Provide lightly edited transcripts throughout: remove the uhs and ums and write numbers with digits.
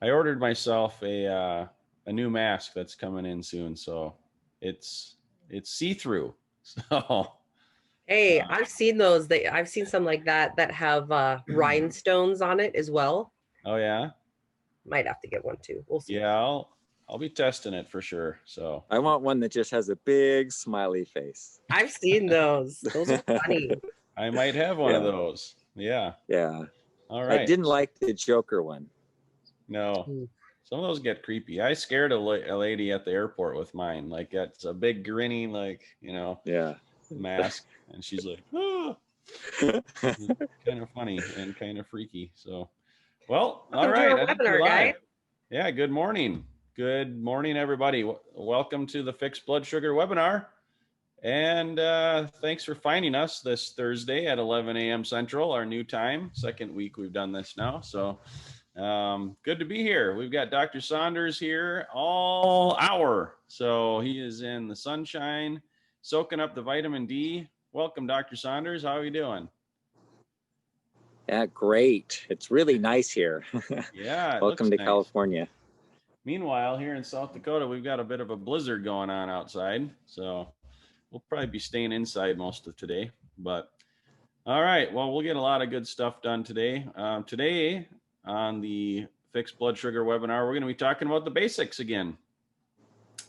I ordered myself a new mask that's coming in soon, so it's see-through. So Hey, I've seen those. I've seen some like that that have rhinestones on it as well. oh yeah, Might have to get one too. We'll see. yeah. I'll be testing it for sure. So I want one that just has a big smiley face. I've seen those. Those are funny. I might have one of those. Yeah. Yeah. All I right. didn't like the Joker one. No. Mm. Some of those get creepy. I scared a lady at the airport with mine. Like it's a big grinning, like, Yeah. mask. And she's like, oh, kind of funny and kind of freaky. So, well, all Welcome to right. our I think we're webinar, live. guys. Yeah. Good morning. Good morning, everybody. Welcome to the Fixed Blood Sugar webinar. And thanks for finding us this Thursday at 11 a.m. Central, our new time. Second week we've done this now. So good to be here. We've got Dr. Saunders here all hour. So he is in the sunshine, soaking up the vitamin D. Welcome, Dr. Saunders. How are you doing? Yeah, great. It's really nice here. Yeah. Welcome to nice. California. Meanwhile, here in South Dakota, we've got a bit of a blizzard going on outside. So we'll probably be staying inside most of today. But all right. Well, we'll get a lot of good stuff done today. Today on the Fixed Blood Sugar webinar, we're going to be talking about the basics again,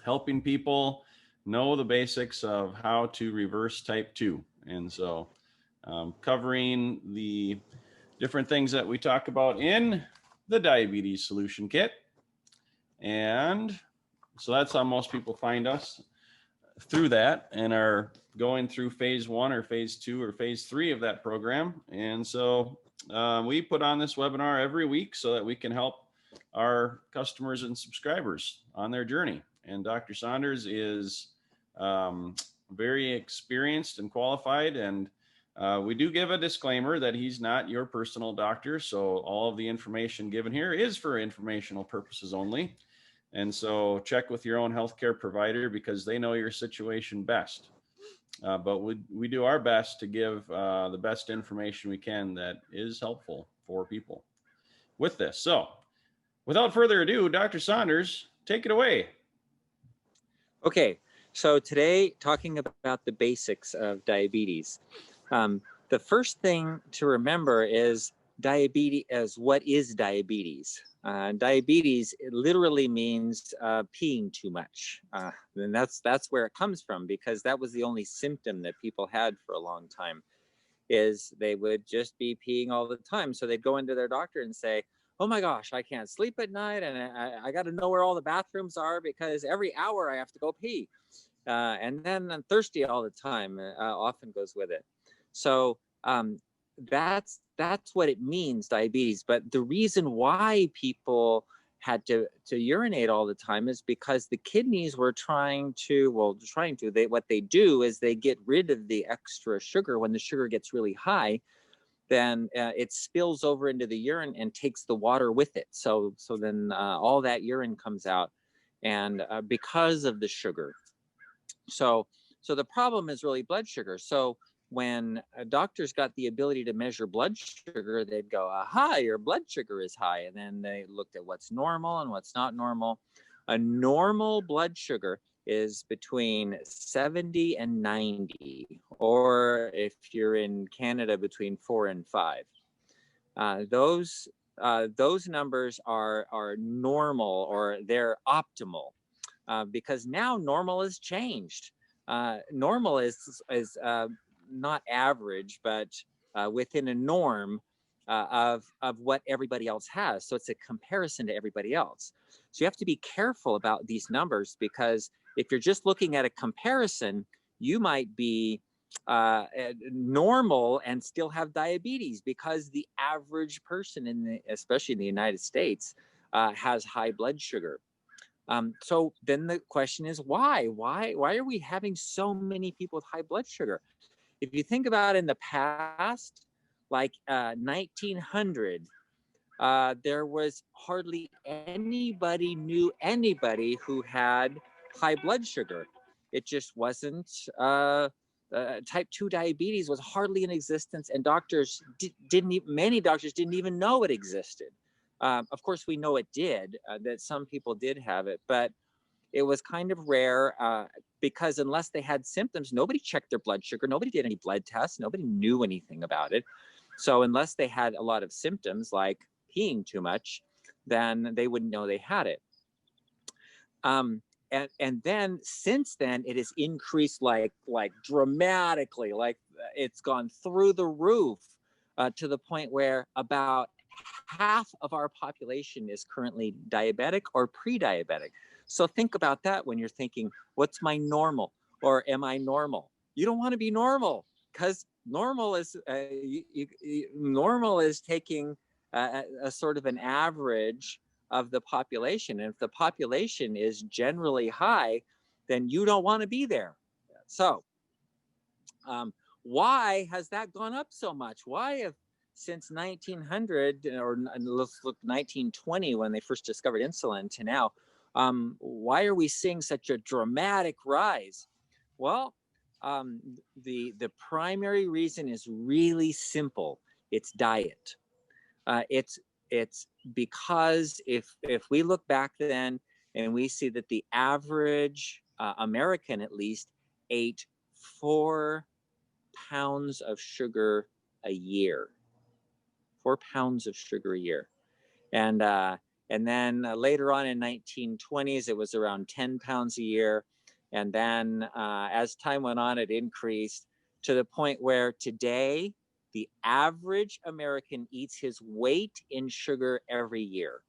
helping people know the basics of how to reverse type 2. And so covering the different things that we talk about in the Diabetes Solution Kit. And so that's how most people find us, through that, and are going through phase 1 or phase 2 or phase 3 of that program. And so we put on this webinar every week so that we can help our customers and subscribers on their journey. And Dr. Saunders is very experienced and qualified. And we do give a disclaimer that he's not your personal doctor. So all of the information given here is for informational purposes only. And so check with your own healthcare provider because they know your situation best. But we do our best to give the best information we can that is helpful for people with this. So without further ado, Dr. Saunders, take it away. Okay, so today talking about the basics of diabetes. The first thing to remember is what is diabetes? Diabetes, it literally means peeing too much. And that's where it comes from, because that was the only symptom that people had for a long time, is they would just be peeing all the time. So they'd go into their doctor and say, oh my gosh, I can't sleep at night, and I got to know where all the bathrooms are because every hour I have to go pee. And then I'm thirsty all the time, often goes with it. So that's what it means, diabetes. But the reason why people had to urinate all the time is because the kidneys were what they do is they get rid of the extra sugar. When the sugar gets really high, then it spills over into the urine and takes the water with it. So then all that urine comes out, and because of the sugar. So the problem is really blood sugar. So when doctors got the ability to measure blood sugar, they'd go, aha, your blood sugar is high. And then they looked at what's normal and what's not normal. A normal blood sugar is between 70 and 90, or if you're in Canada, between 4 and 5. Those numbers are normal, or they're optimal, because now normal has changed. Normal is not average, but within a norm of what everybody else has. So it's a comparison to everybody else. So you have to be careful about these numbers, because if you're just looking at a comparison, you might be normal and still have diabetes, because the average person, especially in the United States, has high blood sugar. So then the question is, why? Why are we having so many people with high blood sugar? If you think about in the past, like 1900, there was hardly anybody knew anybody who had high blood sugar. It just wasn't, type 2 diabetes was hardly in existence, and many doctors didn't even know it existed. Of course, we know it did, that some people did have it, but it was kind of rare because unless they had symptoms, nobody checked their blood sugar, nobody did any blood tests, nobody knew anything about it. So unless they had a lot of symptoms like peeing too much, then they wouldn't know they had it. And then since then, it has increased like dramatically, like it's gone through the roof to the point where about half of our population is currently diabetic or pre-diabetic. So think about that when you're thinking, what's my normal, or am I normal? You don't want to be normal, because normal is normal is taking a sort of an average of the population. And if the population is generally high, then you don't want to be there. So why has that gone up so much? Why have, since 1900, or let's look 1920, when they first discovered insulin, to now, why are we seeing such a dramatic rise? Well, the primary reason is really simple. It's diet. It's because if we look back then and we see that the average American, at least, ate 4 pounds of sugar a year. 4 pounds of sugar a year. And then later on in 1920s, it was around 10 pounds a year. And then as time went on, it increased to the point where today, the average American eats his weight in sugar every year.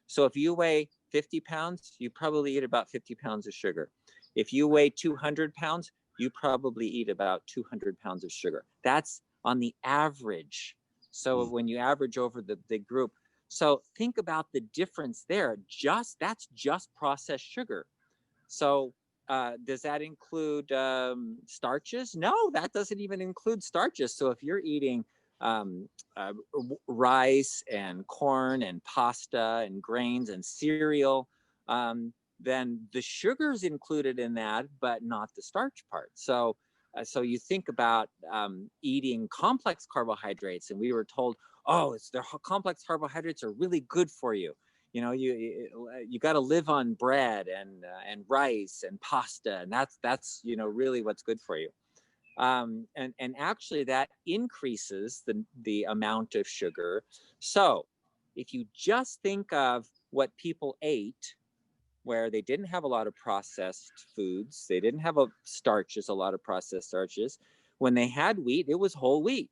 So if you weigh 50 pounds, you probably eat about 50 pounds of sugar. If you weigh 200 pounds, you probably eat about 200 pounds of sugar. That's on the average. So when you average over the big group, so think about the difference there. That's just processed sugar. So does that include starches? No, that doesn't even include starches. So if you're eating rice and corn and pasta and grains and cereal, then the sugar's included in that, but not the starch part. So so you think about eating complex carbohydrates, and we were told, oh, the complex carbohydrates are really good for you. You know, you got to live on bread and rice and pasta, and that's you know, really what's good for you. And actually that increases the amount of sugar. So if you just think of what people ate, where they didn't have a lot of processed foods, they didn't have a lot of processed starches. When they had wheat, it was whole wheat.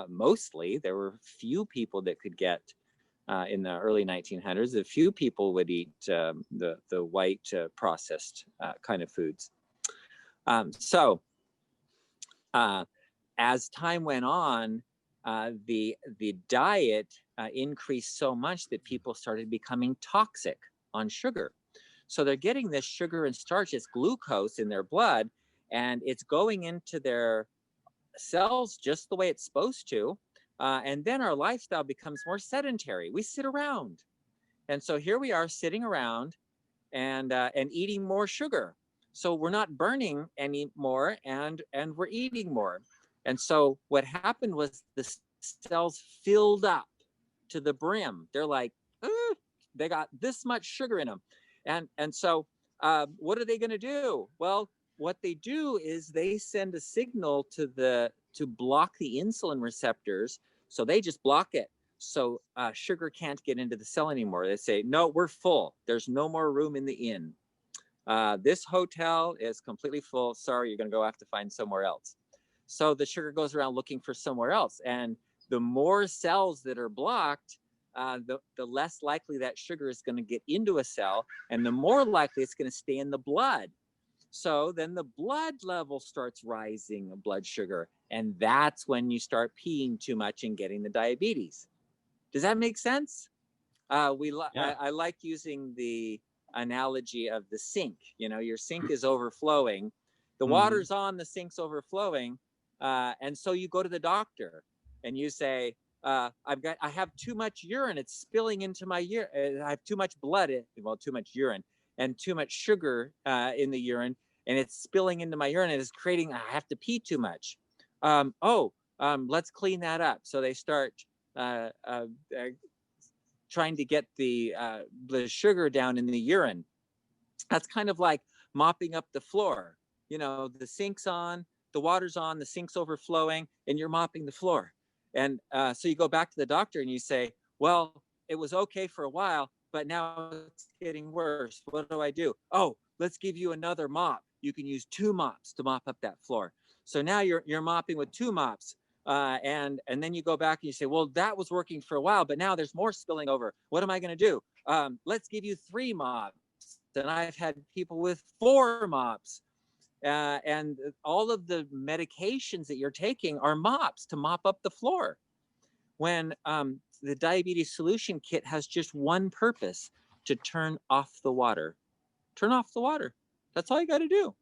Mostly, there were few people that could get in the early 1900s. A few people would eat the white processed kind of foods. So as time went on, the diet increased so much that people started becoming toxic on sugar. So they're getting this sugar and starch, it's glucose in their blood, and it's going into their cells just the way it's supposed to. And then our lifestyle becomes more sedentary. We sit around. And so here we are sitting around and eating more sugar. So we're not burning any more, and we're eating more. And so what happened was the cells filled up to the brim. They're like, they got this much sugar in them. And so what are they going to do? Well, what they do is they send a signal to block the insulin receptors. So they just block it. So sugar can't get into the cell anymore. They say, no, we're full. There's no more room in the inn. This hotel is completely full. Sorry, you're going to go have to find somewhere else. So the sugar goes around looking for somewhere else. And the more cells that are blocked, the less likely that sugar is going to get into a cell, and the more likely it's going to stay in the blood. So then the blood level starts rising of blood sugar, and that's when you start peeing too much and getting the diabetes. Does that make sense? I like using the analogy of the sink. You know, your sink is overflowing, the water's on, the sink's overflowing, and so you go to the doctor and you say, I have too much urine. It's spilling into my urine. I have too much blood, too much urine and too much sugar in the urine, and it's spilling into my urine, and it's creating, I have to pee too much. Let's clean that up. So they start trying to get the sugar down in the urine. That's kind of like mopping up the floor. You know, the sink's on, the water's on, the sink's overflowing, and you're mopping the floor. And so you go back to the doctor and you say, well, it was okay for a while, but now it's getting worse. What do I do? Oh, let's give you another mop. You can use 2 mops to mop up that floor. So now you're mopping with 2 mops. And then you go back and you say, well, that was working for a while, but now there's more spilling over. What am I going to do? Let's give you 3 mops. And I've had people with 4 mops. And all of the medications that you're taking are mops to mop up the floor. When the diabetes solution kit has just one purpose: to turn off the water. Turn off the water. That's all you got to do.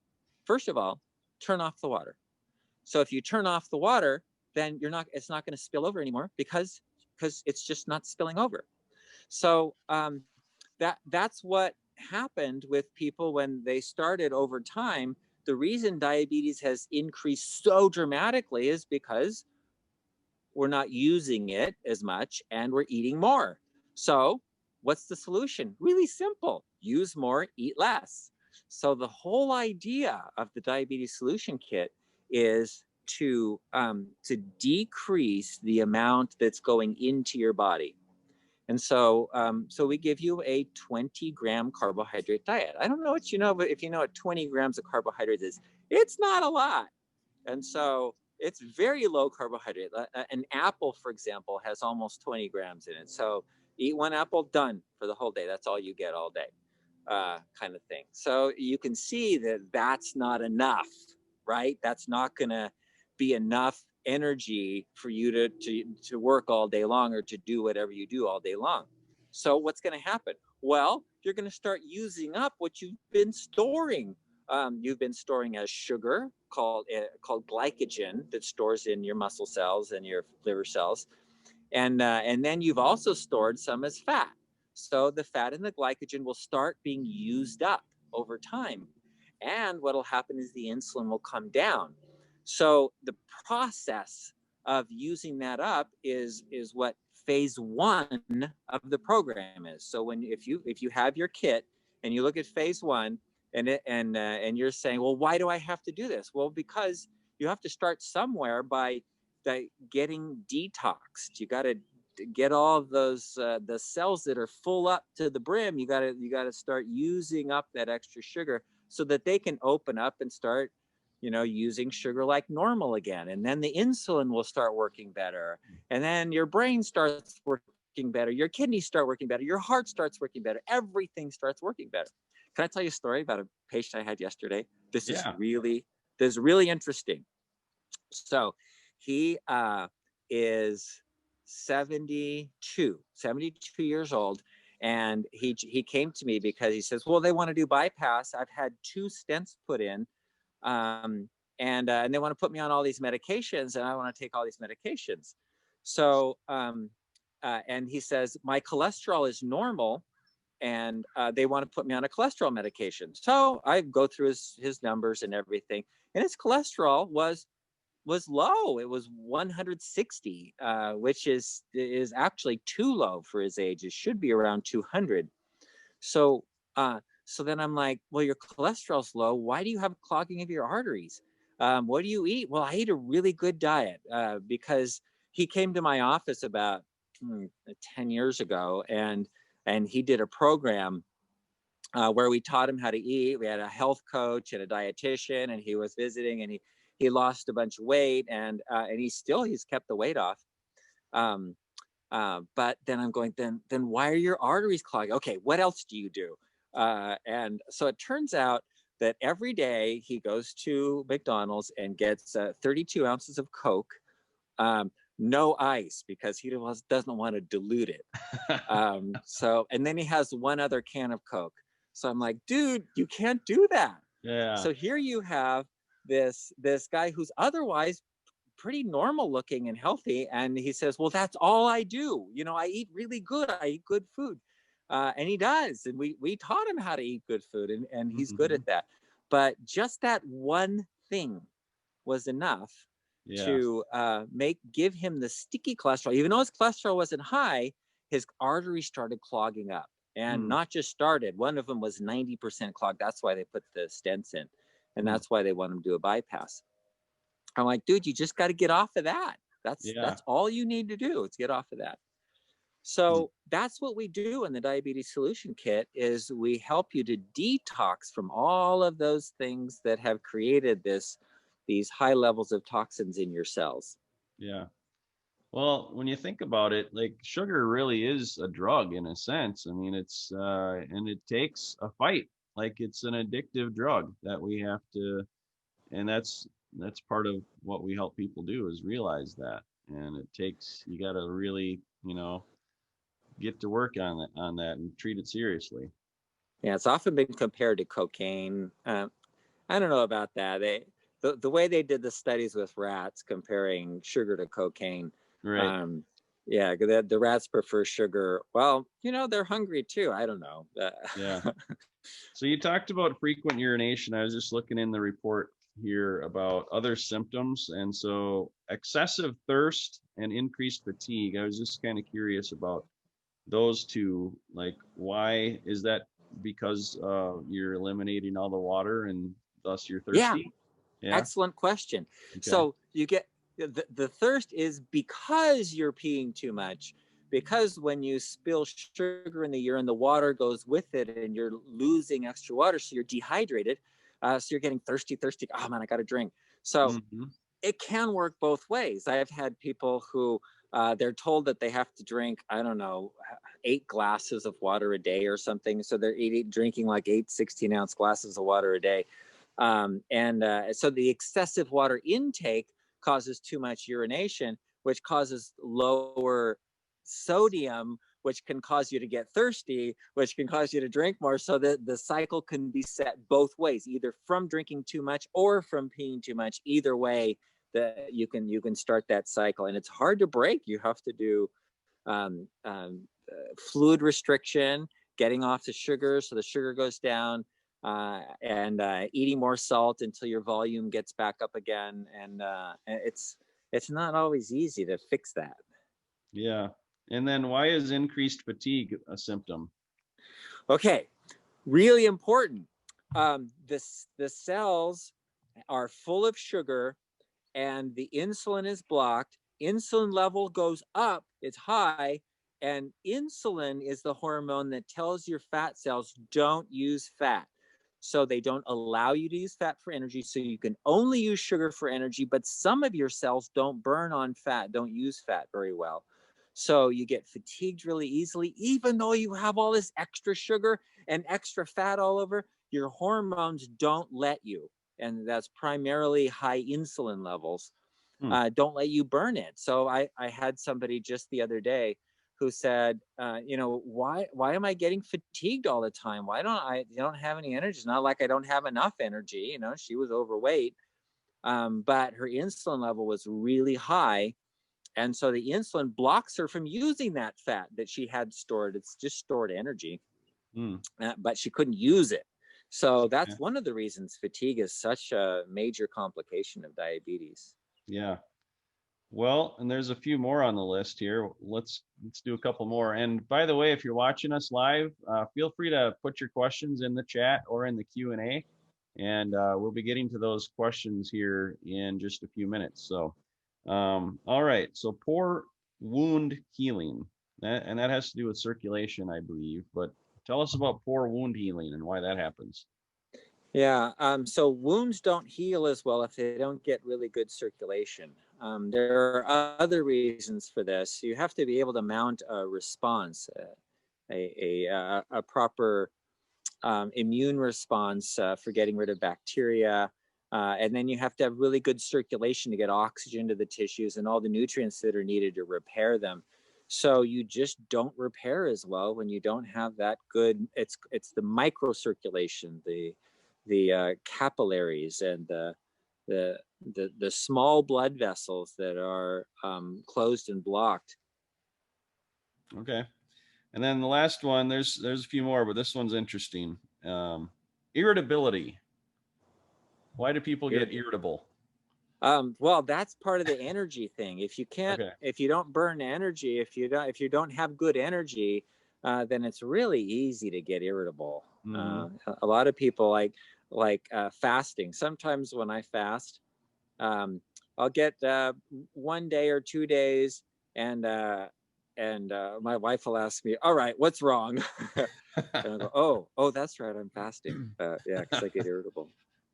First of all, turn off the water. So if you turn off the water, then it's not going to spill over anymore because it's just not spilling over. So that's what happened with people when they started over time. The reason diabetes has increased so dramatically is because we're not using it as much and we're eating more. So what's the solution? Really simple: use more, eat less. So the whole idea of the diabetes solution kit is to decrease the amount that's going into your body. And so we give you a 20-gram carbohydrate diet. I don't know what you know, but if you know what 20 grams of carbohydrates is, it's not a lot. And so it's very low carbohydrate. An apple, for example, has almost 20 grams in it. So eat 1 apple, done for the whole day. That's all you get all day, kind of thing. So you can see that that's not enough, right? That's not going to be enough energy for you to work all day long or to do whatever you do all day long. So what's going to happen? Well, you're going to start using up what you've been storing. You've been storing as sugar called glycogen that stores in your muscle cells and your liver cells. And then you've also stored some as fat. So the fat and the glycogen will start being used up over time. And what will happen is the insulin will come down. So the process of using that up is what phase 1 of the program is. So if you have your kit and you look at phase 1 and you're saying, well, why do I have to do this? Well, because you have to start somewhere by getting detoxed. You got to get all of those the cells that are full up to the brim. You got to start using up that extra sugar so that they can open up and start using sugar like normal again. And then the insulin will start working better. And then your brain starts working better. Your kidneys start working better. Your heart starts working better. Everything starts working better. Can I tell you a story about a patient I had yesterday? This is really interesting. So he is 72 years old. And he came to me because he says, well, they want to do bypass. I've had 2 stents put in. And they want to put me on all these medications, and I want to take all these medications. So, and he says, my cholesterol is normal, and they want to put me on a cholesterol medication. So I go through his numbers and everything, and his cholesterol was low. It was 160, which is actually too low for his age. It should be around 200. So then I'm like, well, your cholesterol's low. Why do you have clogging of your arteries? What do you eat? Well, I eat a really good diet because he came to my office about 10 years ago, and he did a program where we taught him how to eat. We had a health coach and a dietitian, and he was visiting, and he lost a bunch of weight, and he's kept the weight off. But then I'm going, then why are your arteries clogged? Okay, what else do you do? And so it turns out that every day he goes to McDonald's and gets 32 ounces of Coke, no ice, because he doesn't want to dilute it. And then he has 1 other can of Coke. So I'm like, dude, you can't do that. Yeah. So here you have this guy who's otherwise pretty normal looking and healthy, and he says, well, that's all I do. I eat really good. I eat good food. And he does. And we taught him how to eat good food, and he's good at that. But just that one thing was enough to give him the sticky cholesterol. Even though his cholesterol wasn't high, his arteries started clogging up, and not just started. One of them was 90% clogged. That's why they put the stents in, and that's why they want him to do a bypass. I'm like, dude, you just got to get off of that. That's all you need to do. Is get off of that. So that's what we do in the Diabetes Solution Kit, is we help you to detox from all of those things that have created these high levels of toxins in your cells. Yeah. Well, when you think about it, like sugar really is a drug in a sense. I mean, it's and it takes a fight. Like it's an addictive drug that we have to, and that's part of what we help people do, is realize that. And it takes, you got to really, get to work on that and treat it seriously. Yeah, it's often been compared to cocaine. I don't know about that. The way they did the studies with rats comparing sugar to cocaine. Right. Yeah, the rats prefer sugar. Well, they're hungry too. I don't know. Yeah. So you talked about frequent urination. I was just looking in the report here about other symptoms. And so excessive thirst and increased fatigue. I was just kind of curious about those two. Like, why is that? Because you're eliminating all the water and thus you're thirsty? Yeah. Excellent question. Okay. So you get the thirst is because you're peeing too much, because when you spill sugar in the urine, the water goes with it and you're losing extra water. So you're dehydrated. So you're getting thirsty. Oh man, I got to drink. So it can work both ways. I've had people who they're told that they have to drink, I don't know, 8 glasses of water a day or something. So they're drinking like 8 16-ounce glasses of water a day. So the excessive water intake causes too much urination, which causes lower sodium, which can cause you to get thirsty, which can cause you to drink more. So that the cycle can be set both ways, either from drinking too much or from peeing too much. Either way, you can start that cycle, and it's hard to break. You have to do fluid restriction, getting off the sugar so the sugar goes down, and eating more salt until your volume gets back up again. And it's not always easy to fix that. Yeah. And then why is increased fatigue a symptom? Okay, really important. The cells are full of sugar and the insulin is blocked. Insulin level goes up, it's high, and insulin is the hormone that tells your fat cells don't use fat. So they don't allow you to use fat for energy, so you can only use sugar for energy, but some of your cells don't burn on fat, don't use fat very well. So you get fatigued really easily, even though you have all this extra sugar and extra fat all over, your hormones don't let you. And that's primarily high insulin levels, don't let you burn it. So I had somebody just the other day who said, why am I getting fatigued all the time? Why don't have any energy? It's not like I don't have enough energy. She was overweight, but her insulin level was really high. And so the insulin blocks her from using that fat that she had stored. It's just stored energy, but she couldn't use it. So that's one of the reasons fatigue is such a major complication of diabetes. Yeah. Well, and there's a few more on the list here. Let's do a couple more. And by the way, if you're watching us live, feel free to put your questions in the chat or in the Q&A, and we'll be getting to those questions here in just a few minutes. So, all right. So poor wound healing, and that has to do with circulation, I believe. But tell us about poor wound healing and why that happens. Yeah, so wounds don't heal as well if they don't get really good circulation. There are other reasons for this. You have to be able to mount a response, a proper immune response for getting rid of bacteria. And then you have to have really good circulation to get oxygen to the tissues and all the nutrients that are needed to repair them. So you just don't repair as well when you don't have that good. It's the microcirculation, the capillaries and the small blood vessels that are closed and blocked. Okay. And then the last one, there's a few more, but this one's interesting. Irritability. Why do people get irritable? Well, that's part of the energy thing. If you can't, Okay. if you don't burn energy, if you don't have good energy, then it's really easy to get irritable. A lot of people like fasting. Sometimes when I fast, I'll get 1 day or 2 days, and my wife will ask me, "All right, what's wrong?" And I go, "Oh, that's right, I'm fasting." Yeah, because I get irritable.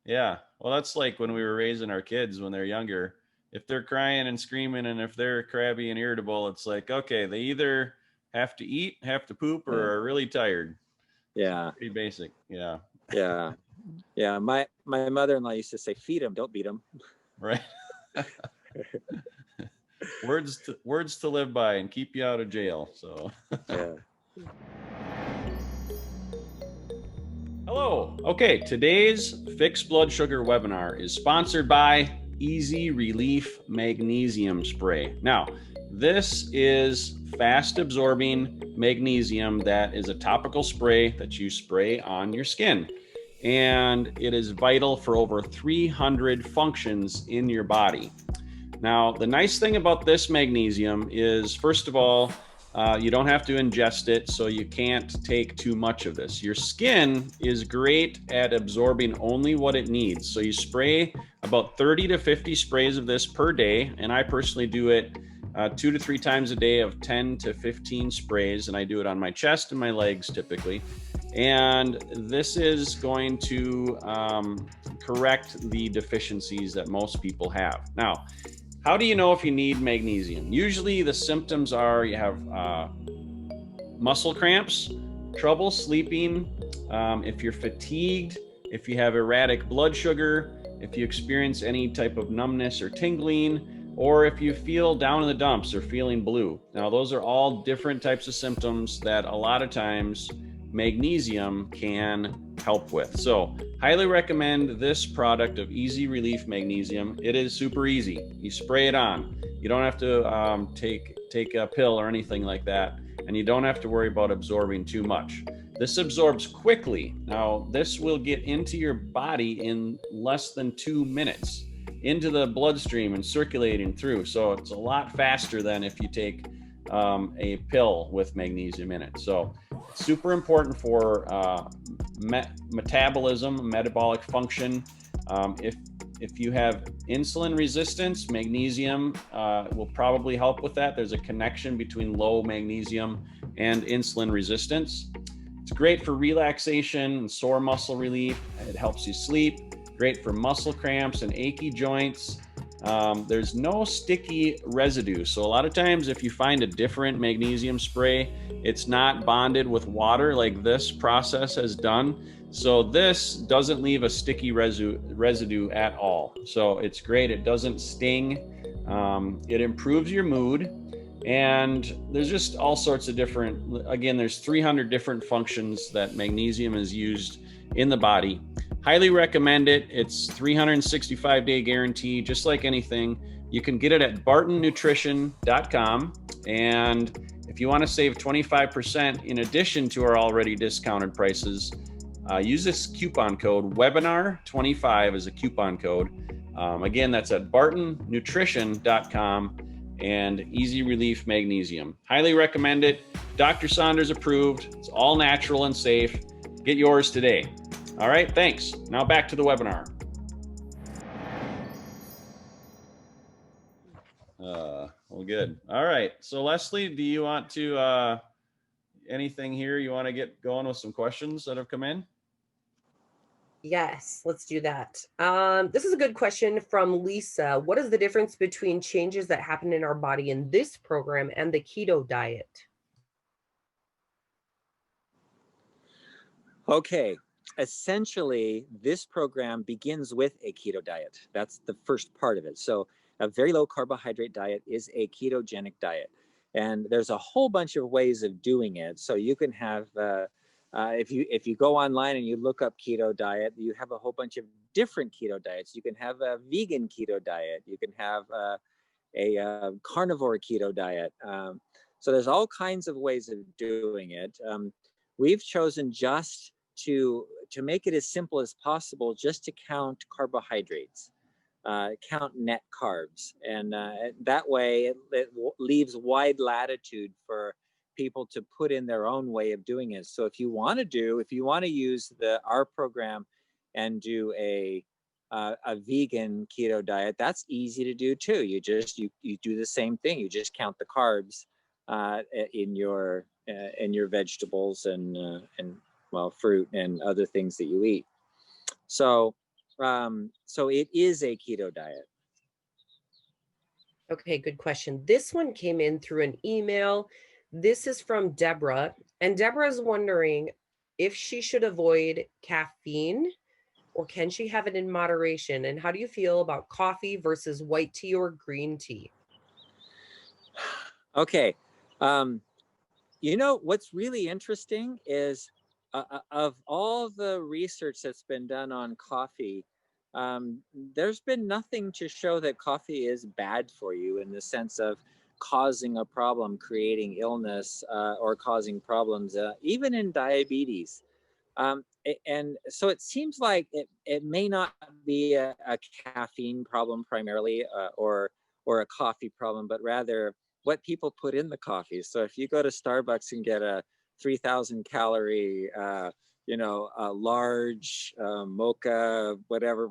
Yeah. Well, that's like when we were raising our kids when they're younger. If they're crying and screaming and if they're crabby and irritable, it's like, okay, they either have to eat, have to poop, or Yeah. are really tired. Yeah. Pretty basic. Yeah. Yeah. Yeah. My mother-in-law used to say, "Feed them, don't beat them." Right. words to live by and keep you out of jail. So Yeah. hello. Okay, today's Fixed Blood Sugar webinar is sponsored by Easy Relief Magnesium Spray. Now, this is fast absorbing magnesium that is a topical spray that you spray on your skin. And it is vital for over 300 functions in your body. Now, the nice thing about this magnesium is, first of all, you don't have to ingest it, so you can't take too much of this. Your skin is great at absorbing only what it needs. So you spray about 30 to 50 sprays of this per day, and I personally do it 2 to 3 times a day of 10 to 15 sprays, and I do it on my chest and my legs typically. And this is going to correct the deficiencies that most people have. Now, how do you know if you need magnesium? Usually the symptoms are you have muscle cramps, trouble sleeping, if you're fatigued, if you have erratic blood sugar, if you experience any type of numbness or tingling, or if you feel down in the dumps or feeling blue. Now, those are all different types of symptoms that a lot of times magnesium can help with. So highly recommend this product of Easy Relief Magnesium. It is super easy. You spray it on. You don't have to take a pill or anything like that, and you don't have to worry about absorbing too much. This absorbs quickly. Now, this will get into your body in less than 2 minutes, into the bloodstream and circulating through. So it's a lot faster than if you take a pill with magnesium in it. So it's super important for metabolism, metabolic function. If you have insulin resistance, magnesium will probably help with that. There's a connection between low magnesium and insulin resistance. It's great for relaxation and sore muscle relief. It helps you sleep. Great for muscle cramps and achy joints. There's no sticky residue. So a lot of times if you find a different magnesium spray, it's not bonded with water like this process has done. So this doesn't leave a sticky residue at all. So it's great. It doesn't sting. It improves your mood. And there's just all sorts of different, again, there's 300 different functions that magnesium is used in the body. Highly recommend it. It's 365-day guarantee, just like anything. You can get it at bartonnutrition.com. And if you want to save 25% in addition to our already discounted prices, use this coupon code webinar25 as a coupon code. Again, that's at bartonnutrition.com and Easy Relief Magnesium. Highly recommend it. Dr. Saunders approved. It's all natural and safe. Get yours today. All right, thanks. Now back to the webinar. Well, good. All right. So Leslie, do you want to, anything here you want to get going with some questions that have come in? Yes, let's do that. This is a good question from Lisa. What is the difference between changes that happen in our body in this program and the keto diet? Okay. Essentially, this program begins with a keto diet. That's the first part of it. So a very low carbohydrate diet is a ketogenic diet. And there's a whole bunch of ways of doing it. So you can have, if you go online and you look up keto diet, you have a whole bunch of different keto diets. You can have a vegan keto diet. You can have a carnivore keto diet. So there's all kinds of ways of doing it. We've chosen just to make it as simple as possible, just to count carbohydrates. count net carbs. And that way it leaves wide latitude for people to put in their own way of doing it. So if you want to use our program and do a vegan keto diet, that's easy to do too. You do the same thing. You just count the carbs in your vegetables and well, fruit and other things that you eat. So it is a keto diet. Okay, good question. This one came in through an email. This is from Deborah, and Deborah is wondering if she should avoid caffeine or can she have it in moderation? And how do you feel about coffee versus white tea or green tea? Okay. What's really interesting is of all the research that's been done on coffee, there's been nothing to show that coffee is bad for you in the sense of causing a problem, creating illness, or causing problems, even in diabetes. And so it seems like it may not be a caffeine problem primarily, or a coffee problem, but rather what people put in the coffee. So if you go to Starbucks and get a 3,000 calorie, a large mocha, whatever,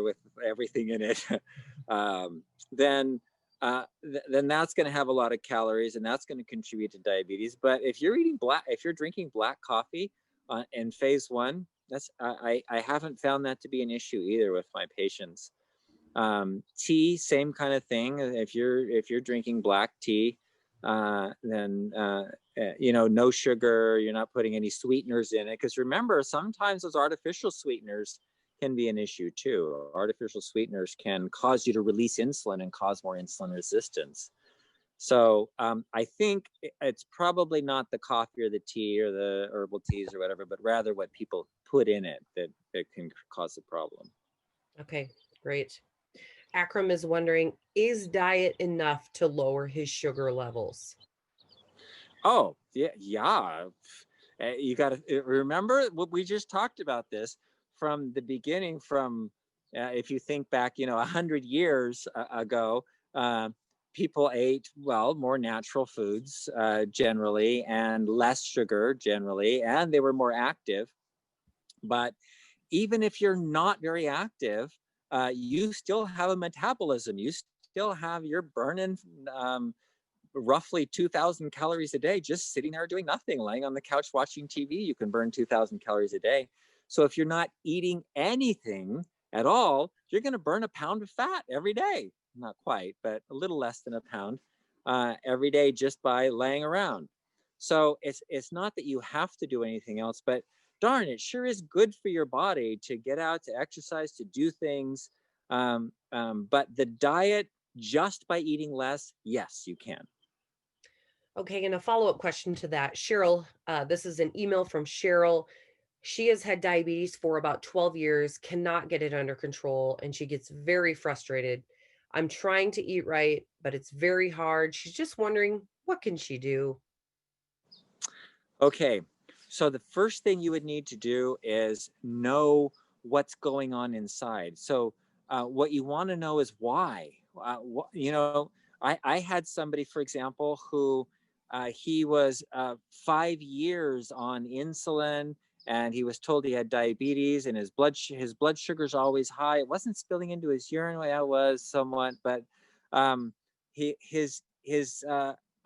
with everything in it, then that's going to have a lot of calories, and that's going to contribute to diabetes. But if you're drinking black coffee in phase 1, I haven't found that to be an issue either with my patients. Tea, same kind of thing. If you're drinking black tea, then no sugar. You're not putting any sweeteners in it, because remember, sometimes those artificial sweeteners can be an issue too. Artificial sweeteners can cause you to release insulin and cause more insulin resistance. So I think it's probably not the coffee or the tea or the herbal teas or whatever, but rather what people put in it that can cause a problem. Okay, great. Akram is wondering, is diet enough to lower his sugar levels? Oh, yeah. You got to remember what we just talked about this from the beginning, if you think back, 100 years ago, people ate, well, more natural foods generally, and less sugar generally, and they were more active. But even if you're not very active, you still have a metabolism. You still you're burning roughly 2,000 calories a day just sitting there doing nothing, laying on the couch watching TV. You can burn 2,000 calories a day. So if you're not eating anything at all, you're going to burn a pound of fat every day. Not quite, but a little less than a pound every day just by laying around. So it's not that you have to do anything else, but darn, it sure is good for your body to get out, to exercise, to do things. But the diet, just by eating less, yes, you can. Okay, and a follow-up question to that. Cheryl, this is an email from Cheryl. She has had diabetes for about 12 years, cannot get it under control, and she gets very frustrated. I'm trying to eat right, but it's very hard. She's just wondering, what can she do? Okay, so the first thing you would need to do is know what's going on inside. So what you want to know is why. I had somebody, for example, who he was 5 years on insulin, and he was told he had diabetes, and his blood sugar's always high. It wasn't spilling into his urine. Well, it was somewhat, but the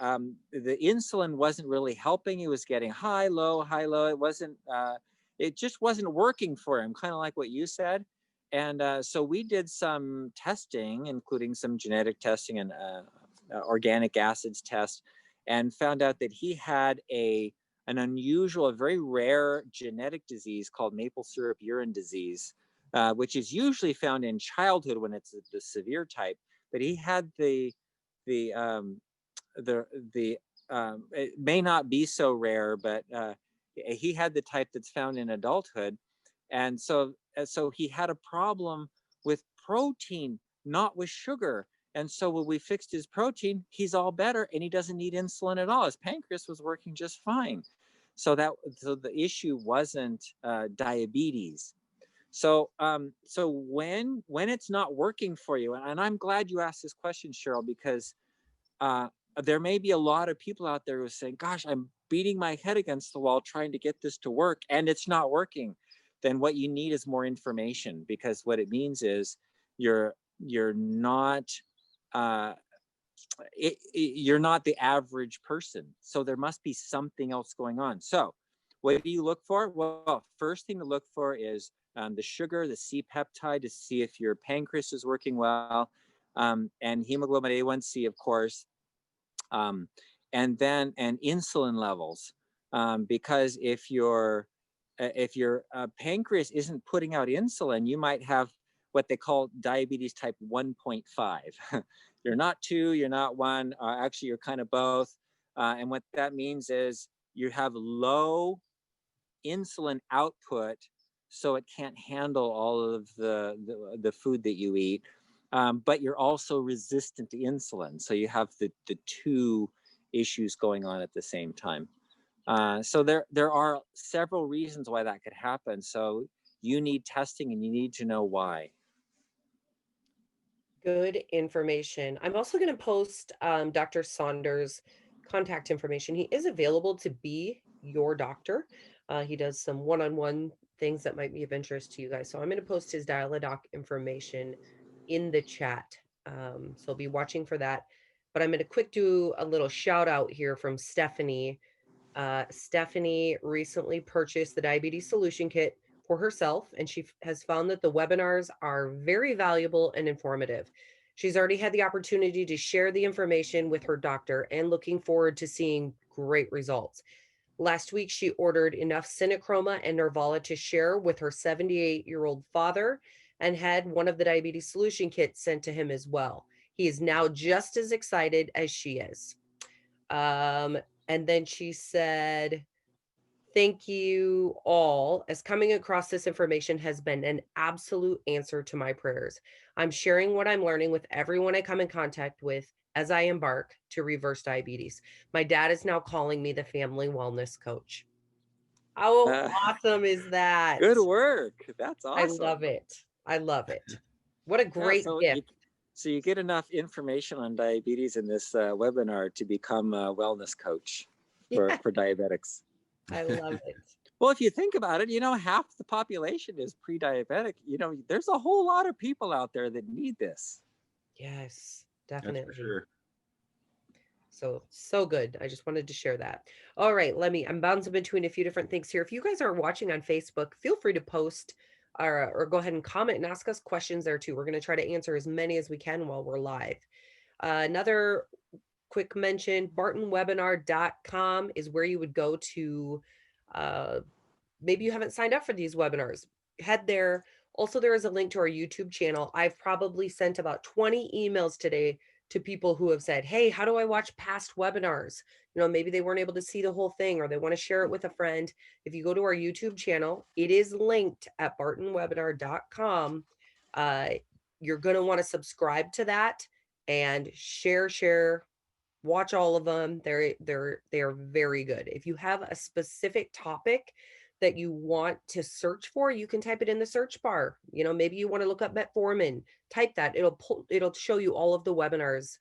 insulin wasn't really helping. He was getting high, low. It just wasn't working for him, kind of like what you said. And so we did some testing, including some genetic testing and organic acids test, and found out that he had an unusual, a very rare genetic disease called maple syrup urine disease, which is usually found in childhood when it's the severe type. But he had it may not be so rare, but he had the type that's found in adulthood. And so he had a problem with protein, not with sugar. And so when we fixed his protein, he's all better, and he doesn't need insulin at all. His pancreas was working just fine. So the issue wasn't diabetes. So when it's not working for you, and I'm glad you asked this question, Cheryl, because there may be a lot of people out there who are saying, gosh, I'm beating my head against the wall trying to get this to work and it's not working. Then what you need is more information, because what it means is you're not you're not the average person. So there must be something else going on. So what do you look for? Well, first thing to look for is the sugar, the C-peptide, to see if your pancreas is working well, and hemoglobin A1C, of course, and insulin levels, because if your pancreas isn't putting out insulin, you might have what they call diabetes type 1.5. You're not 2, you're not 1, actually you're kind of both. And what that means is you have low insulin output, so it can't handle all of the food that you eat. But you're also resistant to insulin. So you have the two issues going on at the same time. So there are several reasons why that could happen. So you need testing and you need to know why. Good information. I'm also going to post Dr. Saunders' contact information. He is available to be your doctor. He does some one-on-one things that might be of interest to you guys. So I'm going to post his Dial-A-Doc information in the chat. So be watching for that. But I'm going to quick do a little shout out here from Stephanie. Stephanie recently purchased the Diabetes Solution Kit for herself, and she has found that the webinars are very valuable and informative. She's already had the opportunity to share the information with her doctor and looking forward to seeing great results. Last week, she ordered enough CinnaChroma and Nervala to share with her 78-year-old father and had one of the Diabetes Solution Kits sent to him as well. He is now just as excited as she is. And then she said, thank you all, as coming across this information has been an absolute answer to my prayers. I'm sharing what I'm learning with everyone I come in contact with as I embark to reverse diabetes. My dad is now calling me the family wellness coach. How awesome is that? Good work. That's I awesome. love it. I love it. What a great gift. So you get enough information on diabetes in this webinar to become a wellness coach for diabetics. I love it. Well, if you think about it, half the population is pre-diabetic. There's a whole lot of people out there that need this. Yes, definitely. That's for sure. So good. I just wanted to share that. All right, I'm bouncing between a few different things here. If you guys are watching on Facebook, feel free to post or go ahead and comment and ask us questions there too. We're going to try to answer as many as we can while we're live. Another quick mention, bartonwebinar.com is where you would go to, maybe you haven't signed up for these webinars. Head there. Also, there is a link to our YouTube channel. I've probably sent about 20 emails today to people who have said, hey, how do I watch past webinars? Maybe they weren't able to see the whole thing or they want to share it with a friend. If you go to our YouTube channel, it is linked at bartonwebinar.com. You're going to want to subscribe to that and share, watch all of them. They are very good. If you have a specific topic that you want to search for, you can type it in the search bar. Maybe you want to look up Metformin, type that. It'll show you all of the webinars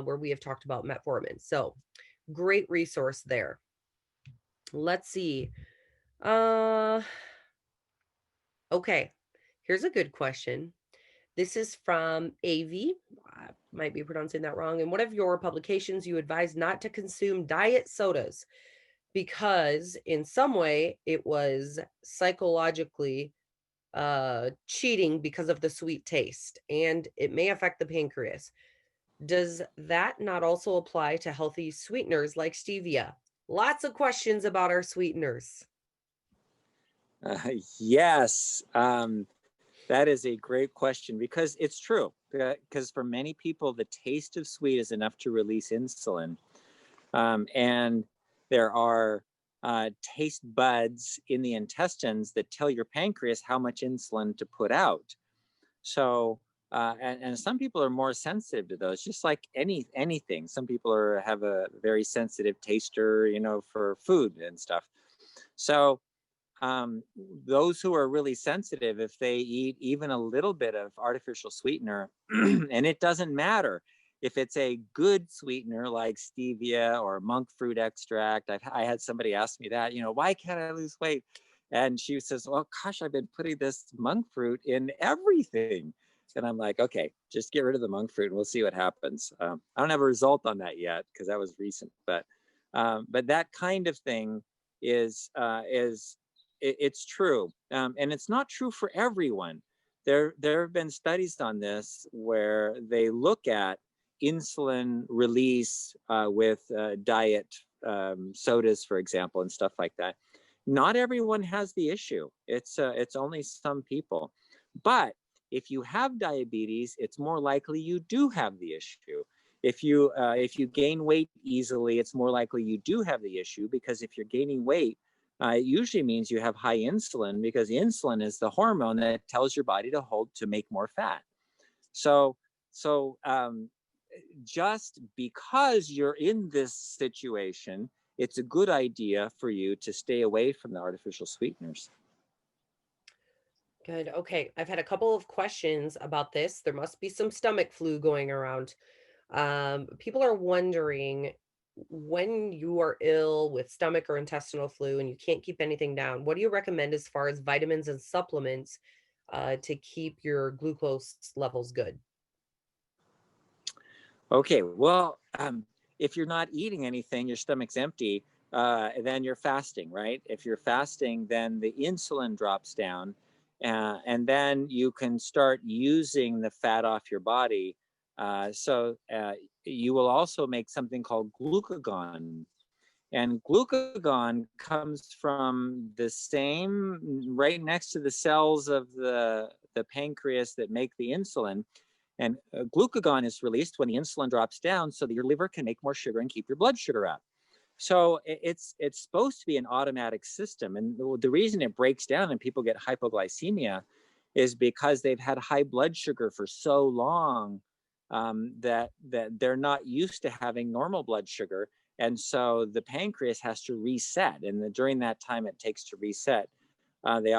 where we have talked about Metformin. So great resource there. Let's see. Okay, here's a good question. This is from AV. I might be pronouncing that wrong. In one of your publications, you advise not to consume diet sodas because in some way it was psychologically cheating because of the sweet taste and it may affect the pancreas. Does that not also apply to healthy sweeteners like stevia? Lots of questions about our sweeteners. Yes, that is a great question, because it's true. Because for many people, the taste of sweet is enough to release insulin. And there are taste buds in the intestines that tell your pancreas how much insulin to put out. So, and some people are more sensitive to those, just like anything. Some people have a very sensitive taster, for food and stuff. So those who are really sensitive, if they eat even a little bit of artificial sweetener, and it doesn't matter if it's a good sweetener like stevia or monk fruit extract. I had somebody ask me that, why can't I lose weight? And she says, well, gosh, I've been putting this monk fruit in everything. And I'm like, okay, just get rid of the monk fruit and we'll see what happens. I don't have a result on that yet because that was recent, but that kind of thing it's true, and it's not true for everyone. There have been studies on this where they look at insulin release with diet sodas, for example, and stuff like that. Not everyone has the issue. It's only some people. But if you have diabetes, it's more likely you do have the issue. If you gain weight easily, it's more likely you do have the issue, because if you're gaining weight, it usually means you have high insulin, because insulin is the hormone that tells your body to make more fat. So just because you're in this situation, it's a good idea for you to stay away from the artificial sweeteners. Good. Okay. I've had a couple of questions about this. There must be some stomach flu going around. People are wondering, when you are ill with stomach or intestinal flu and you can't keep anything down, what do you recommend as far as vitamins and supplements to keep your glucose levels good? Okay, well, if you're not eating anything, your stomach's empty, then you're fasting, right? If you're fasting, then the insulin drops down, and then you can start using the fat off your body. So you will also make something called glucagon. And glucagon comes from the same, right next to the cells of the pancreas that make the insulin. And glucagon is released when the insulin drops down so that your liver can make more sugar and keep your blood sugar up. So it's supposed to be an automatic system. And the reason it breaks down and people get hypoglycemia is because they've had high blood sugar for so long that they're not used to having normal blood sugar. And so the pancreas has to reset. And during that time it takes to reset, people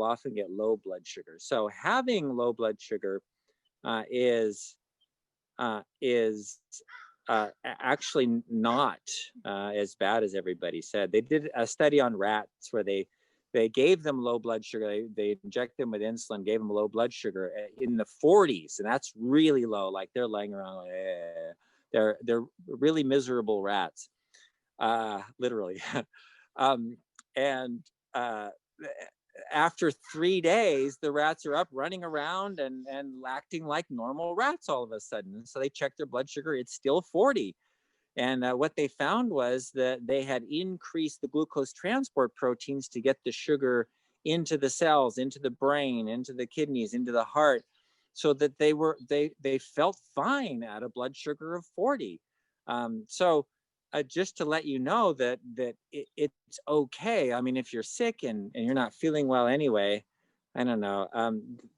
often get low blood sugar. So having low blood sugar is actually not as bad as everybody said. They did a study on rats where they gave them low blood sugar. They inject them with insulin, gave them low blood sugar in the 40s, and that's really low. Like they're laying around like, they're really miserable rats, literally. And after 3 days, the rats are up running around and acting like normal rats all of a sudden. So they checked their blood sugar, it's still 40. And what they found was that they had increased the glucose transport proteins to get the sugar into the cells, into the brain, into the kidneys, into the heart, so that they felt fine at a blood sugar of 40. So just to let you know that it's okay. I mean, if you're sick and you're not feeling well anyway, I don't know.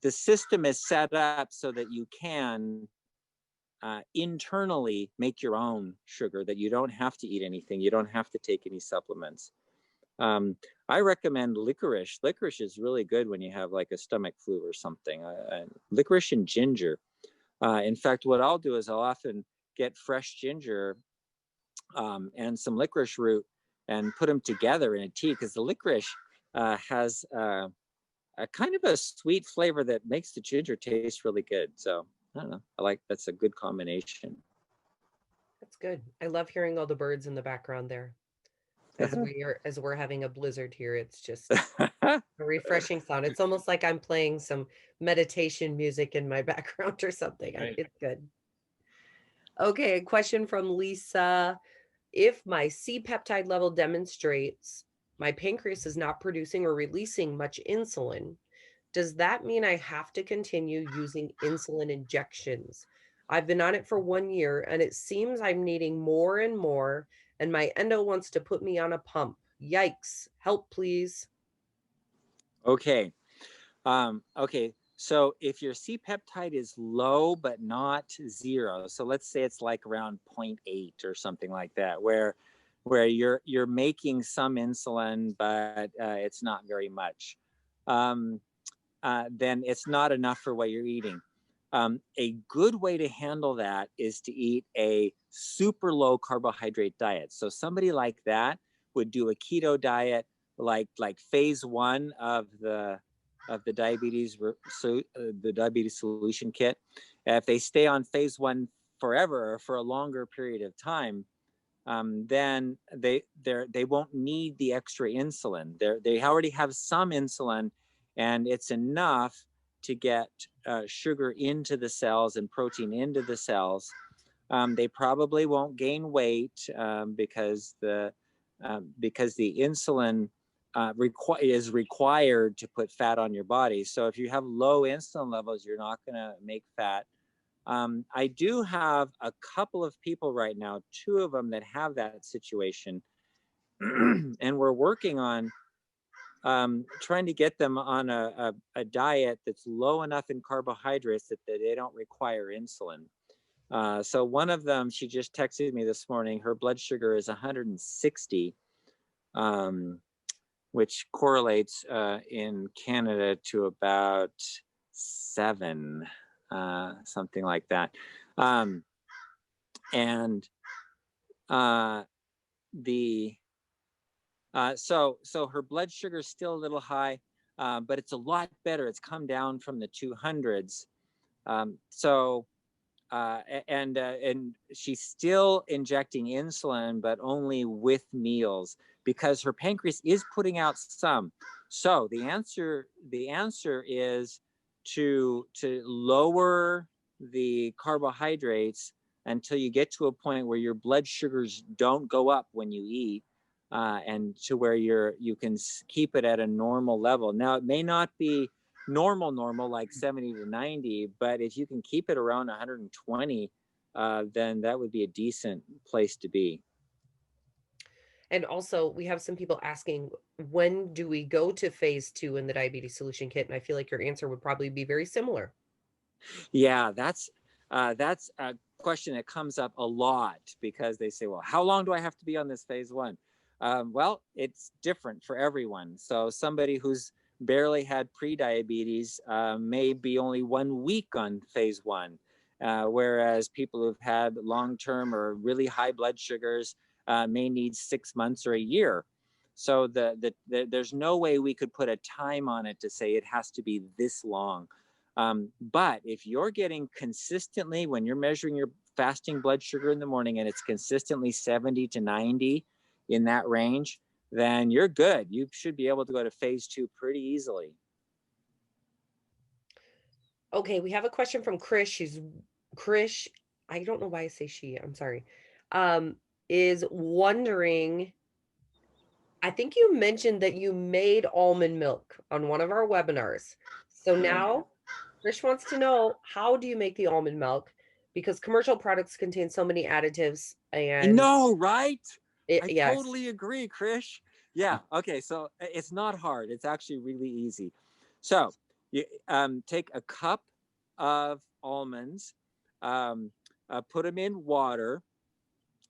The system is set up so that you can internally make your own sugar, that you don't have to eat anything. You don't have to take any supplements. I recommend licorice. Licorice is really good when you have like a stomach flu or something. Licorice and ginger. In fact, what I'll do is I'll often get fresh ginger and some licorice root and put them together in a tea, because the licorice has a kind of a sweet flavor that makes the ginger taste really good. So I don't know. That's a good combination. That's good. I love hearing all the birds in the background there. As we're having a blizzard here, it's just a refreshing sound. It's almost like I'm playing some meditation music in my background or something. Right. It's good. Okay, a question from Lisa. If my C-peptide level demonstrates my pancreas is not producing or releasing much insulin, does that mean I have to continue using insulin injections? I've been on it for 1 year and it seems I'm needing more and more, and my endo wants to put me on a pump. Yikes. Help, please. Okay. Okay. So if your C-peptide is low but not 0, so let's say it's like around 0.8 or something like that, where where you're making some insulin, but it's not very much. Then it's not enough for what you're eating. A good way to handle that is to eat a super low carbohydrate diet. So somebody like that would do a keto diet, like phase 1 of the diabetes solution kit. If they stay on phase 1 forever or for a longer period of time, then they won't need the extra insulin. They already have some insulin, and it's enough to get sugar into the cells and protein into the cells. They probably won't gain weight because the insulin is required to put fat on your body. So if you have low insulin levels, you're not going to make fat. I do have a couple of people right now, 2 of them that have that situation, and we're working on trying to get them on a diet that's low enough in carbohydrates that they don't require insulin. So one of them, she just texted me this morning, her blood sugar is 160, which correlates in Canada to about 7, something like that. So her blood sugar is still a little high, but it's a lot better. It's come down from the 200s. And she's still injecting insulin, but only with meals because her pancreas is putting out some. So the answer is to lower the carbohydrates until you get to a point where your blood sugars don't go up when you eat, and to where you can keep it at a normal level. Now, it may not be normal like 70 to 90, but if you can keep it around 120, then that would be a decent place to be. And also, we have some people asking, when do we go to phase 2 in the diabetes solution kit? And I feel like your answer would probably be very similar. Yeah, that's a question that comes up a lot because they say, well, how long do I have to be on this phase 1? Well, it's different for everyone. So somebody who's barely had pre-diabetes may be only 1 week on phase 1, whereas people who've had long-term or really high blood sugars may need 6 months or a year. So there's no way we could put a time on it to say it has to be this long. But if you're getting consistently, when you're measuring your fasting blood sugar in the morning and it's consistently 70 to 90 in that range, then you're good. You should be able to go to phase 2 pretty easily. Okay, we have a question from Krish. Krish, I don't know why I say she, I'm sorry, is wondering, I think you mentioned that you made almond milk on one of our webinars. So now Krish wants to know, how do you make the almond milk? Because commercial products contain so many additives and no, right? I yes. totally agree, Krish. Yeah. Okay. So it's not hard. It's actually really easy. So you take a cup of almonds, put them in water,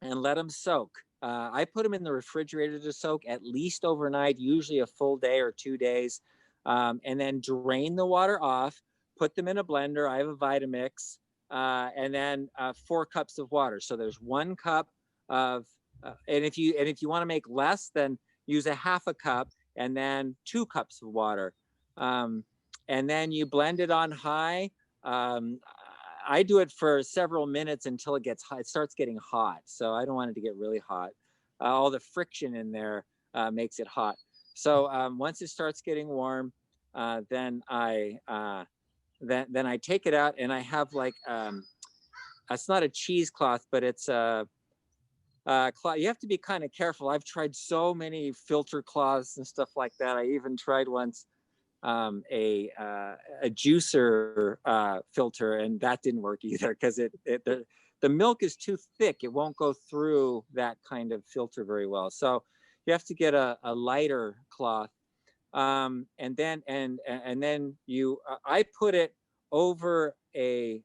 and let them soak. I put them in the refrigerator to soak at least overnight, usually a full day or 2 days, and then drain the water off. Put them in a blender. I have a Vitamix, and then 4 cups of water. So there's 1 cup of, and if you want to make less, then use a half a cup, and then 2 cups of water, and then you blend it on high. I do it for several minutes until it gets hot. It starts getting hot, so I don't want it to get really hot. All the friction in there makes it hot. So once it starts getting warm, then I take it out, and I have like it's not a cheesecloth, but it's a cloth. You have to be kind of careful. I've tried so many filter cloths and stuff like that. I even tried once a juicer filter, and that didn't work either because the milk is too thick. It won't go through that kind of filter very well. So you have to get a lighter cloth, and then you I put it over a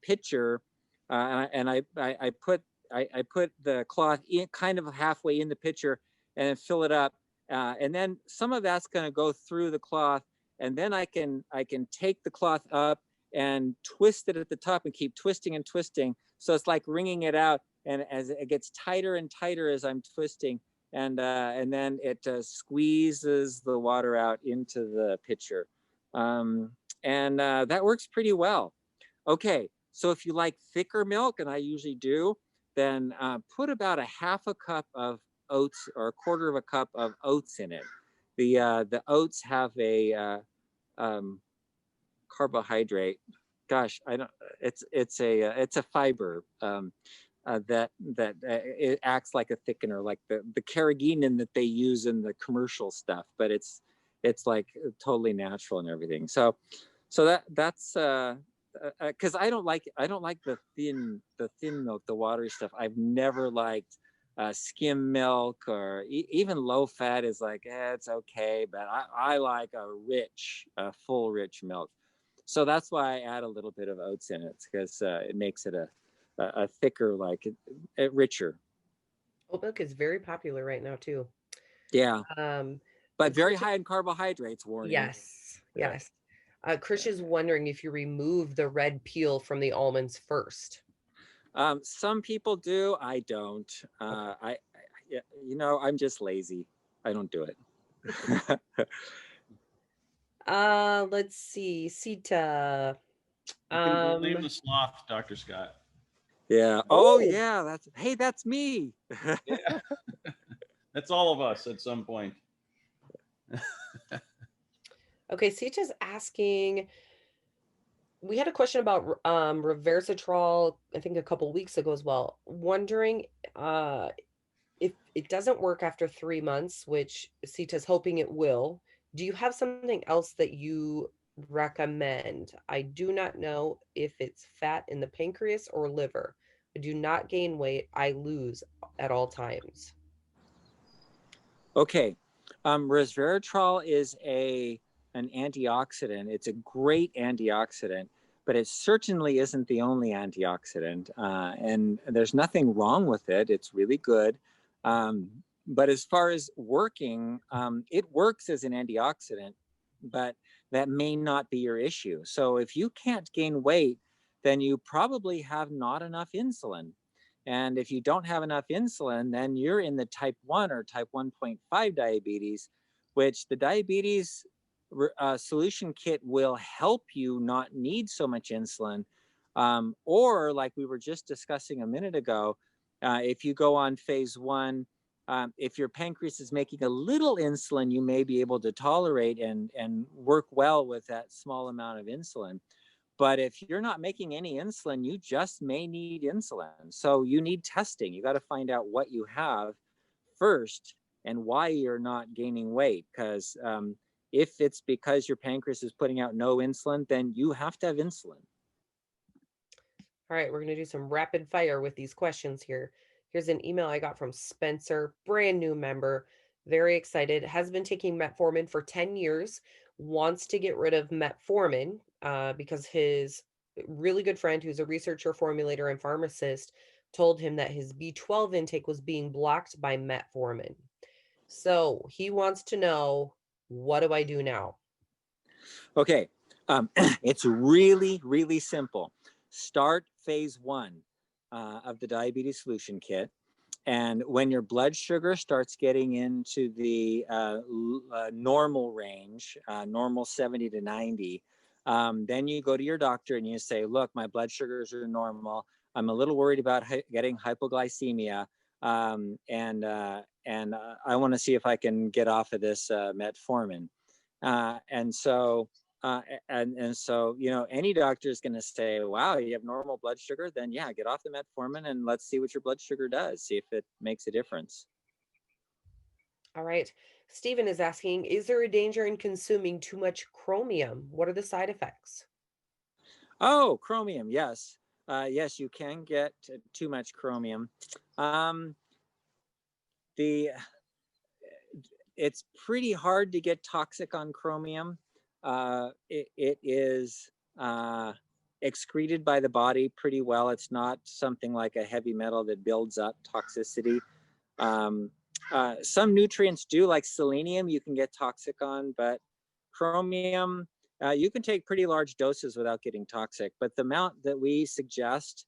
pitcher, and I put I put the cloth in kind of halfway in the pitcher and then fill it up. And then some of that's going to go through the cloth. And then I can take the cloth up and twist it at the top and keep twisting and twisting. So it's like wringing it out. And as it gets tighter and tighter as I'm twisting, and then it squeezes the water out into the pitcher. And that works pretty well. Okay, so if you like thicker milk, and I usually do, then put about a half a cup of oats or a quarter of a cup of oats in it. The oats have a carbohydrate. Gosh, I don't. It's a fiber that it acts like a thickener, like the carrageenan that they use in the commercial stuff, but it's like totally natural and everything. So that's because I don't like the thin milk, the watery stuff. I've never liked skim milk or even low fat is like, it's okay, but I like a rich, full rich milk. So that's why I add a little bit of oats in it, because it makes it a thicker, like it richer. Oat milk is very popular right now too. Yeah. But very Chris, high in carbohydrates, warning. yes. Chris is wondering if you remove the red peel from the almonds first. Some people do. I don't. I'm just lazy. I don't do it. Let's see. Sita. You can blame the sloth, Dr. Scott. Yeah. Oh, yeah. That's me. Yeah. That's all of us at some point. Okay, Sita's asking, we had a question about resveratrol, I think a couple weeks ago as well. Wondering if it doesn't work after 3 months, which Sita's hoping it will, do you have something else that you recommend? I do not know if it's fat in the pancreas or liver. I do not gain weight. I lose at all times. Okay. Resveratrol is an antioxidant. It's a great antioxidant, but it certainly isn't the only antioxidant. And there's nothing wrong with it. It's really good. But as far as working, it works as an antioxidant, but that may not be your issue. So if you can't gain weight, then you probably have not enough insulin. And if you don't have enough insulin, then you're in the type 1 or type 1.5 diabetes, which the diabetes solution kit will help you not need so much insulin. Or like we were just discussing a minute ago, if you go on phase 1, if your pancreas is making a little insulin, you may be able to tolerate and work well with that small amount of insulin. But if you're not making any insulin, you just may need insulin. So you need testing. You got to find out what you have first and why you're not gaining weight. Because if it's because your pancreas is putting out no insulin, then you have to have insulin. All right, we're going to do some rapid fire with these questions here. Here's an email I got from Spencer, brand new member, very excited, has been taking Metformin for 10 years, wants to get rid of Metformin because his really good friend, who's a researcher, formulator, and pharmacist, told him that his B12 intake was being blocked by Metformin. So he wants to know, what do I do now? Okay, it's really, really simple. Start phase 1 of the diabetes solution kit. And when your blood sugar starts getting into the normal range, normal 70 to 90, then you go to your doctor and you say, look, my blood sugars are normal. I'm a little worried about getting hypoglycemia. And I want to see if I can get off of this Metformin. And so, any doctor is going to say, wow, you have normal blood sugar, then yeah, get off the Metformin and let's see what your blood sugar does. See if it makes a difference. All right. Stephen is asking, is there a danger in consuming too much chromium? What are the side effects? Oh, chromium. Yes. Yes, you can get too much chromium. It's pretty hard to get toxic on chromium. It is excreted by the body pretty well. It's not something like a heavy metal that builds up toxicity. Some nutrients do, like selenium, you can get toxic on, but chromium, you can take pretty large doses without getting toxic. But the amount that we suggest,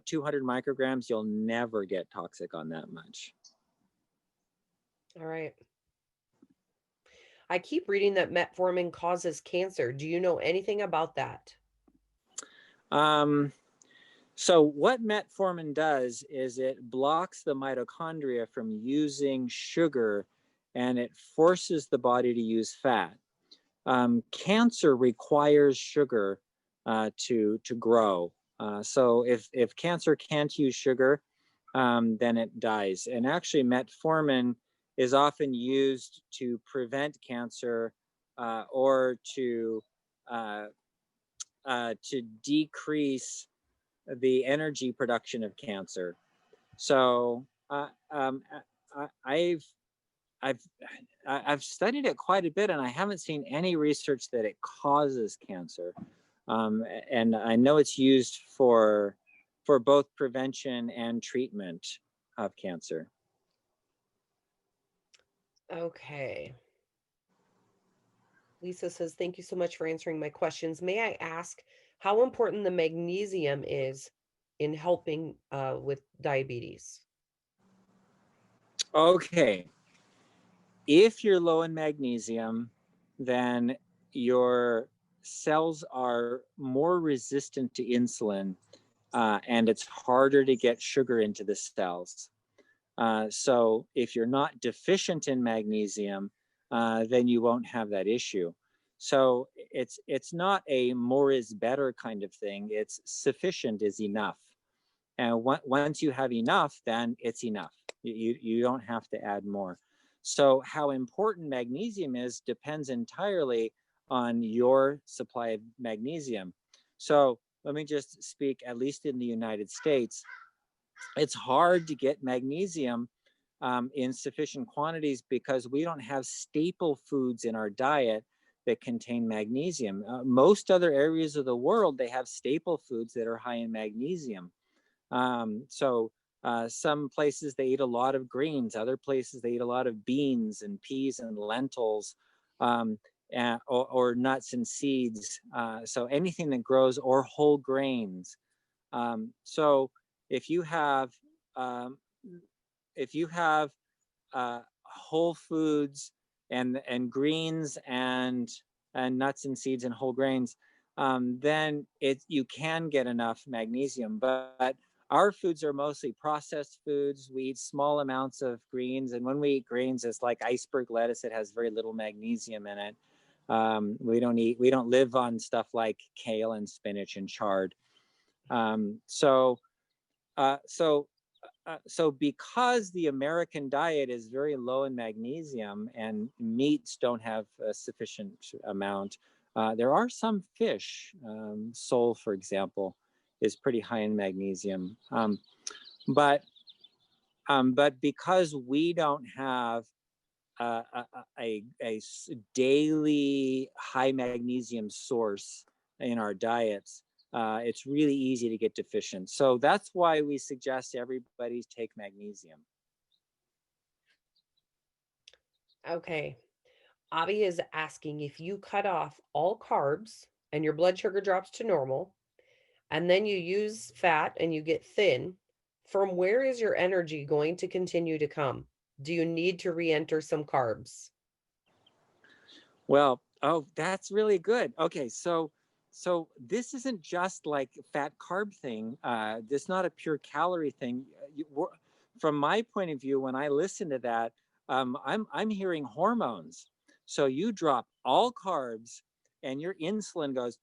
200 micrograms, you'll never get toxic on that much. All right. I keep reading that metformin causes cancer. Do you know anything about that? So what metformin does is it blocks the mitochondria from using sugar, and it forces the body to use fat. Cancer requires sugar to grow. So if cancer can't use sugar, then it dies. And actually, metformin is often used to prevent cancer or to decrease the energy production of cancer. So I've studied it quite a bit, and I haven't seen any research that it causes cancer. And I know it's used for both prevention and treatment of cancer. Okay. Lisa says, thank you so much for answering my questions. May I ask how important the magnesium is in helping with diabetes? Okay. If you're low in magnesium, then your cells are more resistant to insulin, and it's harder to get sugar into the cells. So if you're not deficient in magnesium, then you won't have that issue. So it's not a more is better kind of thing. It's sufficient is enough. And once you have enough, then it's enough. You don't have to add more. So how important magnesium is depends entirely on your supply of magnesium. So let me just speak, at least in the United States, it's hard to get magnesium in sufficient quantities because we don't have staple foods in our diet that contain magnesium. Most other areas of the world, they have staple foods that are high in magnesium. Some places they eat a lot of greens, other places they eat a lot of beans and peas and lentils, or nuts and seeds. So anything that grows, or whole grains. So if you have whole foods and greens and nuts and seeds and whole grains, then you can get enough magnesium. But our foods are mostly processed foods. We eat small amounts of greens, and when we eat greens, it's like iceberg lettuce. It has very little magnesium in it. We don't live on stuff like kale and spinach and chard. So because the American diet is very low in magnesium and meats don't have a sufficient amount, there are some fish, sole, for example, is pretty high in magnesium. But because we don't have a daily high magnesium source in our diets, it's really easy to get deficient. So that's why we suggest everybody take magnesium. Okay. Avi is asking, if you cut off all carbs and your blood sugar drops to normal, and then you use fat and you get thin, from where is your energy going to continue to come? Do you need to re-enter some carbs? Well, oh, that's really good. Okay, so this isn't just like fat carb thing. This is not a pure calorie thing. From my point of view, when I listen to that, I'm hearing hormones. So you drop all carbs, and your insulin goes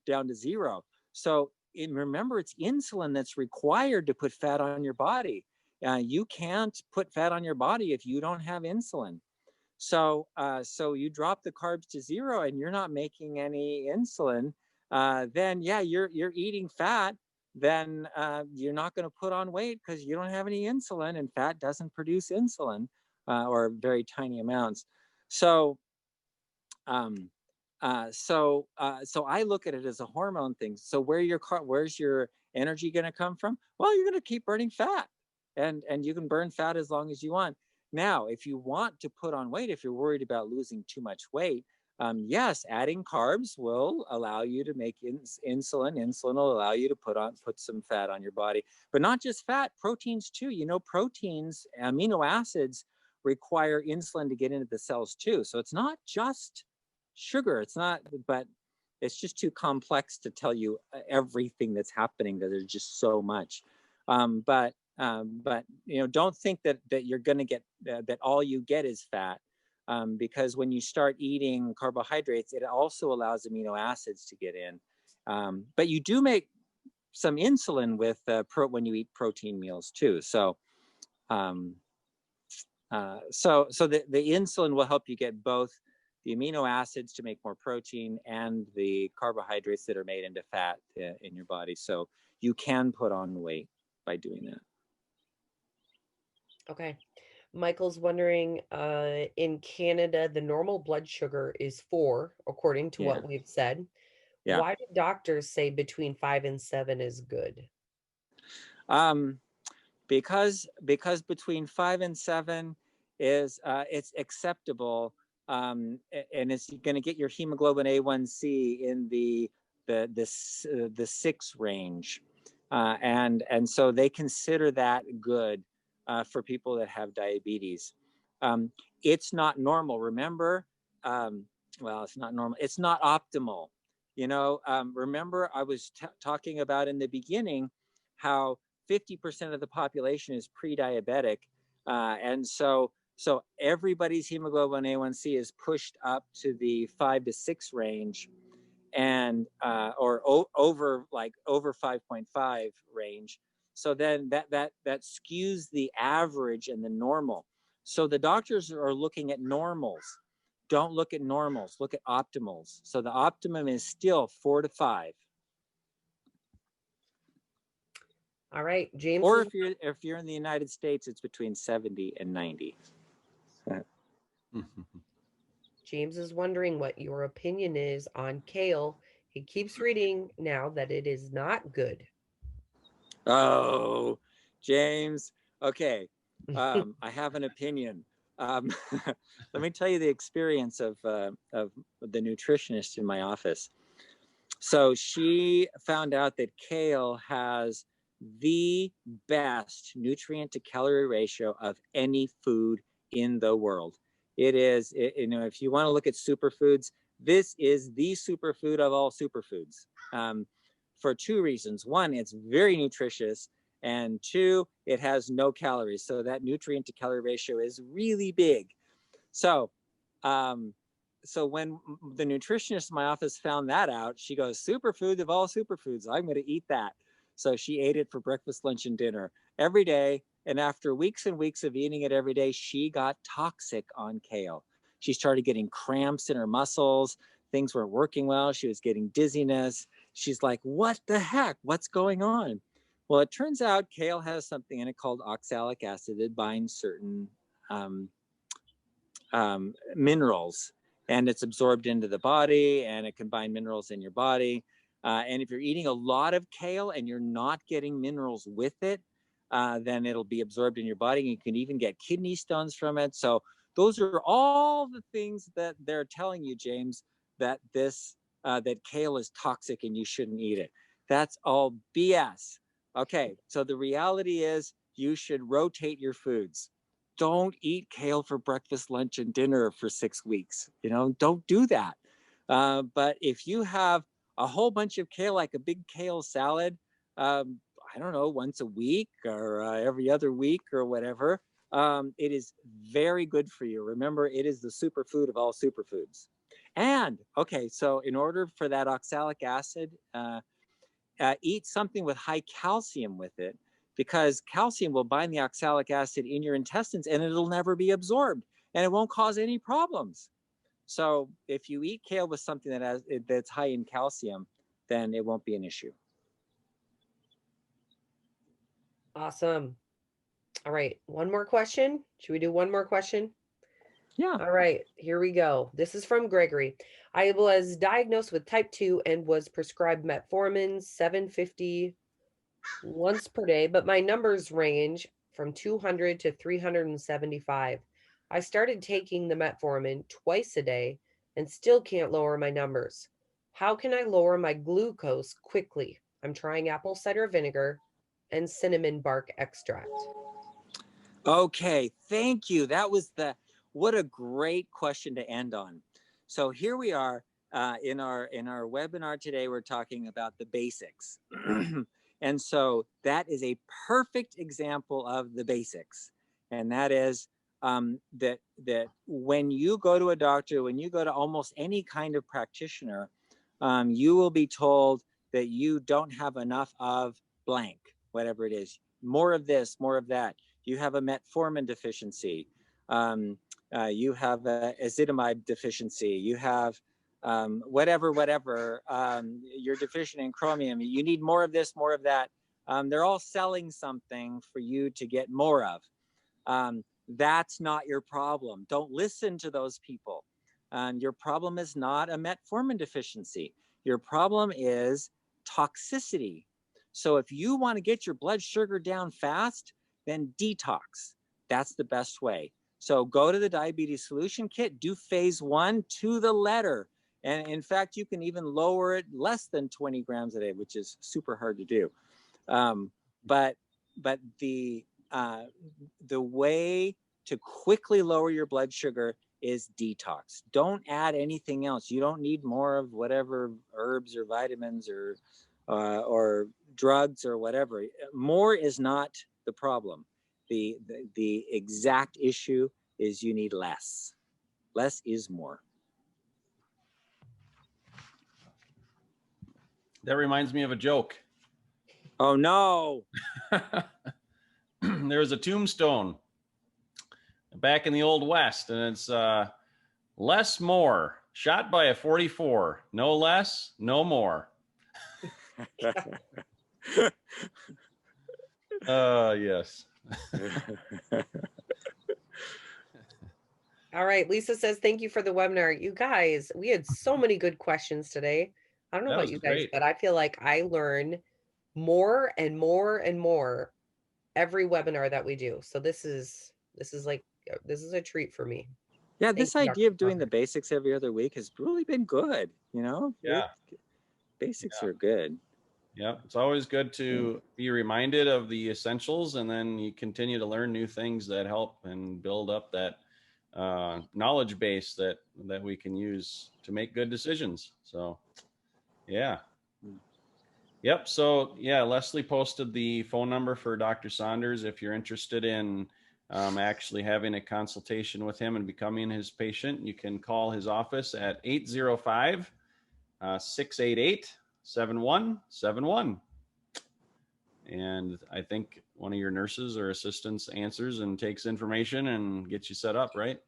down to zero. So remember, it's insulin that's required to put fat on your body. You can't put fat on your body if you don't have insulin. So you drop the carbs to zero, and you're not making any insulin. Then yeah, you're eating fat. Then you're not going to put on weight because you don't have any insulin, and fat doesn't produce insulin, or very tiny amounts. So so I look at it as a hormone thing. So where's your energy going to come from? Well, you're going to keep burning fat, and you can burn fat as long as you want. Now, if you want to put on weight, if you're worried about losing too much weight, yes, adding carbs will allow you to make insulin. Insulin will allow you to put some fat on your body, but not just fat, proteins too. You know, proteins, amino acids require insulin to get into the cells too. So it's not just sugar. It's not, but it's just too complex to tell you everything that's happening, that there's just so much. But you know, don't think that you're going to get that all you get is fat, because when you start eating carbohydrates, it also allows amino acids to get in. But you do make some insulin with when you eat protein meals too. So so the insulin will help you get both the amino acids to make more protein and the carbohydrates that are made into fat in your body. So you can put on weight by doing that. Okay. Michael's wondering, in Canada, the normal blood sugar is 4, according to what we've said. Yeah. Why do doctors say between 5 and 7 is good? Because between 5 and 7 is it's acceptable, and it's going to get your hemoglobin A1C in the 6 range, and so they consider that good for people that have diabetes. It's not normal. Remember, well, it's not normal. It's not optimal. You know, remember I was talking about in the beginning how 50% of the population is pre-diabetic, and so everybody's hemoglobin A1C is pushed up to the 5 to 6 range, and or over 5.5 range. So then that skews the average and the normal. So the doctors are looking at normals. Don't look at normals, look at optimals. So the optimum is still 4 to 5. All right, James. Or if you're in the United States, it's between 70 and 90. James is wondering what your opinion is on kale. He keeps reading now that it is not good. Oh, James. Okay. I have an opinion. Let me tell you the experience of the nutritionist in my office. So she found out that kale has the best nutrient to calorie ratio of any food in the world. It is, you know, if you want to look at superfoods, this is the superfood of all superfoods, for 2 reasons. 1, it's very nutritious, and 2, it has no calories. So that nutrient to calorie ratio is really big. So, so when the nutritionist in my office found that out, she goes, superfood of all superfoods, I'm going to eat that. So she ate it for breakfast, lunch, and dinner every day. And after weeks and weeks of eating it every day, she got toxic on kale. She started getting cramps in her muscles. Things weren't working well. She was getting dizziness. She's like, what the heck? What's going on? Well, it turns out kale has something in it called oxalic acid that binds certain minerals, and it's absorbed into the body, and it can bind minerals in your body. And if you're eating a lot of kale and you're not getting minerals with it, then it'll be absorbed in your body. You can even get kidney stones from it. So those are all the things that they're telling you, James, that that kale is toxic and you shouldn't eat it. That's all BS. Okay, so the reality is you should rotate your foods. Don't eat kale for breakfast, lunch, and dinner for 6 weeks. You know, don't do that. But if you have a whole bunch of kale, like a big kale salad, I don't know, once a week or every other week or whatever, it is very good for you. Remember, it is the superfood of all superfoods. And okay, so in order for that oxalic acid, eat something with high calcium with it, because calcium will bind the oxalic acid in your intestines and it'll never be absorbed and it won't cause any problems. So if you eat kale with something that's high in calcium, then it won't be an issue. Awesome. All right, one more question. Should we do one more question? Yeah. All right, here we go. This is from Gregory. I was diagnosed with type 2 and was prescribed metformin 750 once per day, but my numbers range from 200 to 375. I started taking the metformin twice a day and still can't lower my numbers. How can I lower my glucose quickly? I'm trying apple cider vinegar and cinnamon bark extract. Okay, thank you. What a great question to end on. So here we are in our webinar today. We're talking about the basics. And so that is a perfect example of the basics. And that is that when you go to a doctor, when you go to almost any kind of practitioner, you will be told that you don't have enough of blank, whatever it is, more of this, more of that. You have a metformin deficiency. You have a ezetimibe deficiency. You have whatever. You're deficient in chromium. You need more of this, more of that. They're all selling something for you to get more of. That's not your problem. Don't listen to those people. Your problem is not a metformin deficiency. Your problem is toxicity. So if you want to get your blood sugar down fast, then detox. That's the best way. So go to the Diabetes Solution Kit, do phase 1 to the letter. And in fact, you can even lower it less than 20 grams a day, which is super hard to do. But the way to quickly lower your blood sugar is detox. Don't add anything else. You don't need more of whatever herbs or vitamins or drugs or whatever. More is not the problem. The exact issue is you need less. Less is more. That reminds me of a joke. Oh no. There was a tombstone back in the Old West, and it's less more, shot by a 44, no less, no more. Yes. All right, Lisa says, thank you for the webinar. You guys, we had so many good questions today. I don't know That about was you guys, great. but I feel like I learn more and more and more every webinar that we do. So this is a treat for me. Yeah, this Thank you, idea of Dr. doing the basics every other week has really been good. You know, Yeah. Basics are good. Yeah, it's always good to be reminded of the essentials, and then you continue to learn new things that help and build up that knowledge base that we can use to make good decisions. So, yeah. Yep. So, yeah, Leslie posted the phone number for Dr. Saunders if you're interested in actually having a consultation with him and becoming his patient. You can call his office at 805 688 7171. And I think one of your nurses or assistants answers and takes information and gets you set up, right?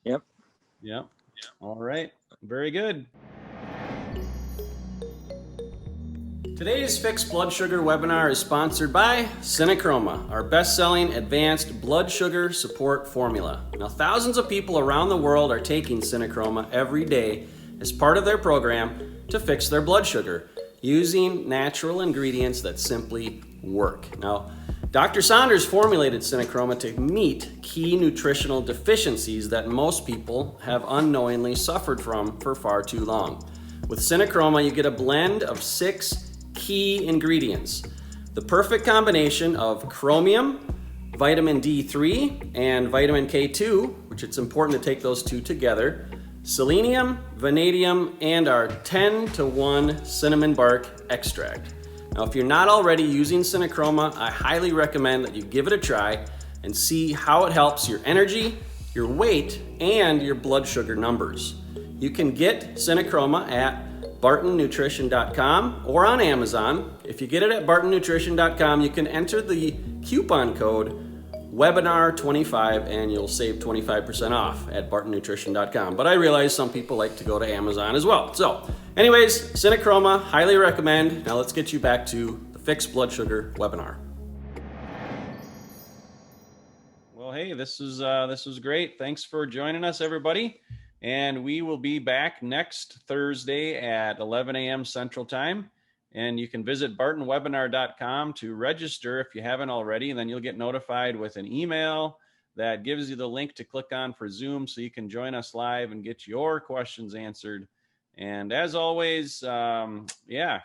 Yep. Yep. All right. Very good. Today's Fixed Blood Sugar webinar is sponsored by CinnaChroma, our best-selling advanced blood sugar support formula. Now, thousands of people around the world are taking CinnaChroma every day as part of their program to fix their blood sugar using natural ingredients that simply work. Now, Dr. Saunders formulated CinnaChroma to meet key nutritional deficiencies that most people have unknowingly suffered from for far too long. With CinnaChroma, you get a blend of 6 key ingredients. The perfect combination of chromium, vitamin D3, and vitamin K2, which it's important to take those two together, selenium, vanadium, and our 10-to-1 cinnamon bark extract. Now, if you're not already using CinnaChroma, I highly recommend that you give it a try and see how it helps your energy, your weight, and your blood sugar numbers. You can get CinnaChroma at bartonnutrition.com or on Amazon. If you get it at bartonnutrition.com, you can enter the coupon code webinar25 and you'll save 25% off at bartonnutrition.com. But I realize some people like to go to Amazon as well. So anyways, CinnaChroma, highly recommend. Now let's get you back to the Fixed Blood Sugar webinar. Well, hey, this was great. Thanks for joining us, everybody. And we will be back next Thursday at 11 a.m. Central Time. And you can visit bartonwebinar.com to register if you haven't already. And then you'll get notified with an email that gives you the link to click on for Zoom so you can join us live and get your questions answered. And as always,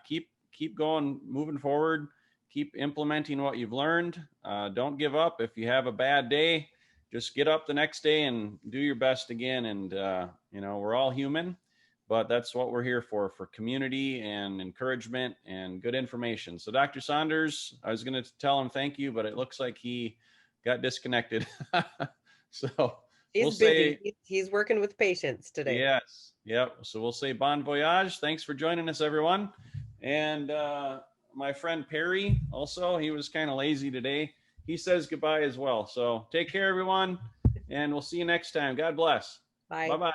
keep going, moving forward. Keep implementing what you've learned. Don't give up. If you have a bad day, just get up the next day and do your best again. And, we're all human, but that's what we're here for community and encouragement and good information. So Dr. Saunders, I was going to tell him thank you, but it looks like he got disconnected. So He's busy. He's working with patients today. Yes. Yep. So we'll say bon voyage. Thanks for joining us, everyone. And, my friend Perry, also, he was kind of lazy today. He says goodbye as well. So take care, everyone, and we'll see you next time. God bless. Bye. Bye-bye.